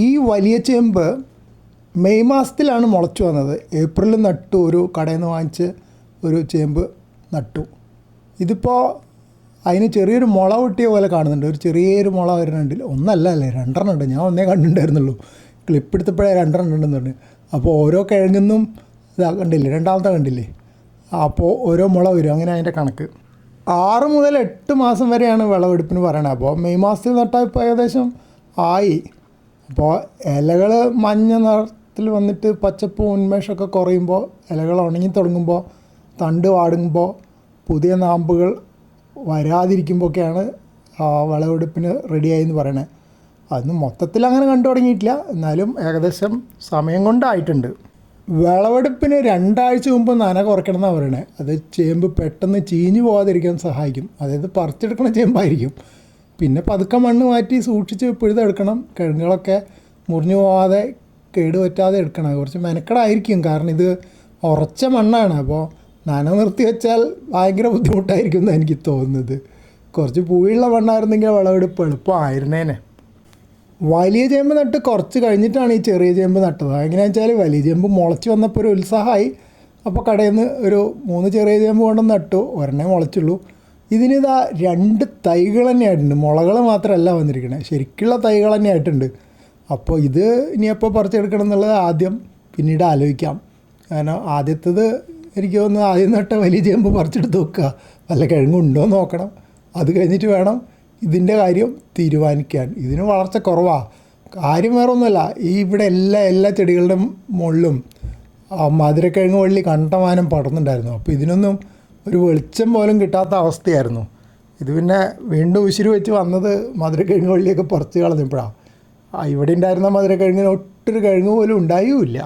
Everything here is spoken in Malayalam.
ഈ വലിയ ചേമ്പ് മെയ് മാസത്തിലാണ് മുളച്ചു വന്നത്. ഏപ്രിലിൽ നട്ടു, ഒരു കടയിൽ നിന്ന് വാങ്ങിച്ച് ഒരു ചേമ്പ് നട്ടു. ഇതിപ്പോൾ അതിന് ചെറിയൊരു മുള പൊട്ടിയ പോലെ കാണുന്നുണ്ട്. ഒരു ചെറിയൊരു മുള വരുന്നുണ്ട്. ഒന്നല്ല അല്ലേ, രണ്ടെണ്ണം ഉണ്ട്. ഞാൻ ഒന്നേ കണ്ടിട്ടുണ്ടായിരുന്നുള്ളൂ. ക്ലിപ്പ് എടുത്തപ്പോഴേ രണ്ടെണ്ണം ഉണ്ടെന്ന് പറഞ്ഞു. അപ്പോൾ ഓരോ കിഴങ്ങുന്നും ഇതാ കണ്ടില്ലേ, രണ്ടാമത്തെ കണ്ടില്ലേ, അപ്പോൾ ഓരോ മുള വരും. അങ്ങനെ അതിൻ്റെ കണക്ക് 6 മുതൽ 8 മാസം വരെയാണ് വിളവെടുപ്പിന് പറയണത്. അപ്പോൾ മെയ് മാസത്തിൽ നട്ടാൽ ഇപ്പോൾ ഏകദേശം ആയി. അപ്പോൾ ഇലകൾ മഞ്ഞ നിറത്തിൽ വന്നിട്ട് പച്ചപ്പ് ഉന്മേഷമൊക്കെ കുറയുമ്പോൾ, ഇലകൾ ഉണങ്ങി തുടങ്ങുമ്പോൾ, തണ്ട് വാടുമ്പോൾ, പുതിയ നാമ്പുകൾ വരാതിരിക്കുമ്പോഴൊക്കെയാണ് വിളവെടുപ്പിന് റെഡിയായി എന്ന് പറയണത്. അതൊന്നും മൊത്തത്തിൽ അങ്ങനെ കണ്ടു തുടങ്ങിയിട്ടില്ല, എന്നാലും ഏകദേശം സമയം കൊണ്ടായിട്ടുണ്ട്. വിളവെടുപ്പിന് 2 ആഴ്ച മുമ്പ് നന കുറയ്ക്കണം എന്നാണ് പറയണത്. അത് ചേമ്പ് പെട്ടെന്ന് ചീഞ്ഞു പോകാതിരിക്കാൻ സഹായിക്കും. അതായത് പറിച്ചെടുക്കണ ചേമ്പായിരിക്കും. പിന്നെ പതുക്കെ മണ്ണ് മാറ്റി സൂക്ഷിച്ച് പിഴുതെടുക്കണം. കിഴങ്ങുകളൊക്കെ മുറിഞ്ഞു പോകാതെ കേടുപറ്റാതെ എടുക്കണം. കുറച്ച് മെനക്കെടായിരിക്കും, കാരണം ഇത് ഉറച്ച മണ്ണാണ്. അപ്പോൾ നന നിർത്തി വെച്ചാൽ ഭയങ്കര ബുദ്ധിമുട്ടായിരിക്കും എന്നാണ് എനിക്ക് തോന്നുന്നത്. കുറച്ച് പൂഴിയുള്ള മണ്ണായിരുന്നെങ്കിൽ വിളവെടുപ്പ് എളുപ്പമായിരുന്നേനെ. വലിയ ചേമ്പ് നട്ട് കുറച്ച് കഴിഞ്ഞിട്ടാണ് ഈ ചെറിയ ചേമ്പ് നട്ടത്. എങ്ങനെയാണെന്ന് വെച്ചാൽ വലിയ ചേമ്പ് മുളച്ച് വന്നപ്പോൾ ഒരു ഉത്സാഹമായി. അപ്പോൾ കടയിൽ നിന്ന് ഒരു 3 ചെറിയ ചേമ്പ് കൊണ്ടുവന്ന് നട്ടു. ഒരെണ്ണേ മുളച്ചുള്ളൂ. ഇതിനിതാ 2 തൈകൾ തന്നെ ആയിട്ടുണ്ട്. മുളകൾ മാത്രമല്ല വന്നിരിക്കണത്, ശരിക്കുള്ള തൈകൾ തന്നെ ആയിട്ടുണ്ട്. അപ്പോൾ ഇത് ഇനി എപ്പോൾ പറിച്ചെടുക്കണം എന്നുള്ളത് ആദ്യം പിന്നീട് ആലോചിക്കാം. കാരണം ആദ്യത്തേത് എനിക്ക് തോന്നുന്നു ആദ്യം നട്ട വലിയ ചേമ്പ് പറിച്ചെടുത്ത് വെക്കുക, വല്ല കിഴങ്ങുണ്ടോ എന്ന് നോക്കണം. അത് കഴിഞ്ഞിട്ട് വേണം ഇതിൻ്റെ കാര്യം തീരുമാനിക്കാൻ. ഇതിന് വളർച്ച കുറവാണ്. കാര്യം വേറെ ഒന്നുമല്ല, ഇവിടെ എല്ലാ ചെടികളുടെ മുകളിലും മധുരക്കിഴങ്ങ് വള്ളി കണ്ടമാനം പടർന്നുണ്ടായിരുന്നു. അപ്പോൾ ഇതിനൊന്നും ഒരു വെളിച്ചം പോലും കിട്ടാത്ത അവസ്ഥയായിരുന്നു. ഇത് പിന്നെ വീണ്ടും ഉശിരി വെച്ച് വന്നത് മധുരക്കിഴങ്ങ് വള്ളിയൊക്കെ പറിച്ച് കളഞ്ഞപ്പോഴാണ്. ഇവിടെ ഉണ്ടായിരുന്ന മധുരക്കിഴങ്ങിന് ഒട്ടൊരു കിഴങ്ങ് പോലും ഉണ്ടായുമില്ല.